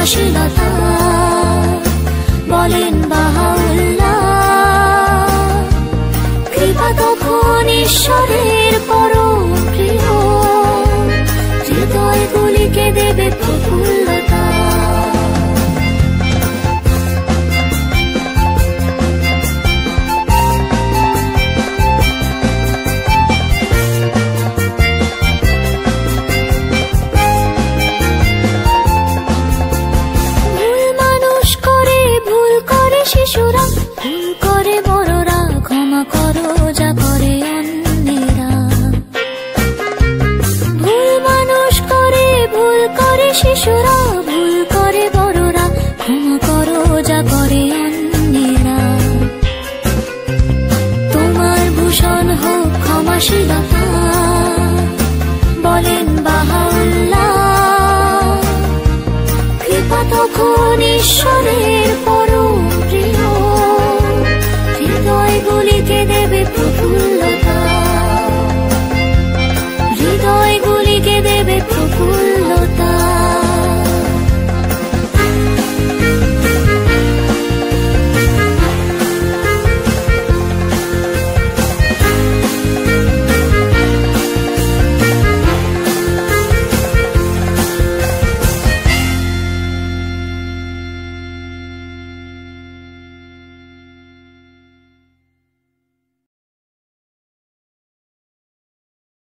ক্ষমাশীলতা বলেন বাহাউল্লাহ। কৃপা তখন ঈশ্বরের পরম প্রিয়, হৃদয়গুলিকে দেবে প্রফুল্লতা। শিশুরা ভুল করে, বড়রা ক্ষমা করো যা করে অন্যেরা। ভুল মানুষ করে, ভুল করে শিশুরা, ভুল করে বড়রা ক্ষমা করো যা করে অন্যেরা। তোমার ভূষণ হোক ক্ষমাশীলতা বলেন বাহাউল্লাহ। কৃপা তখন ঈশ্বরের পরম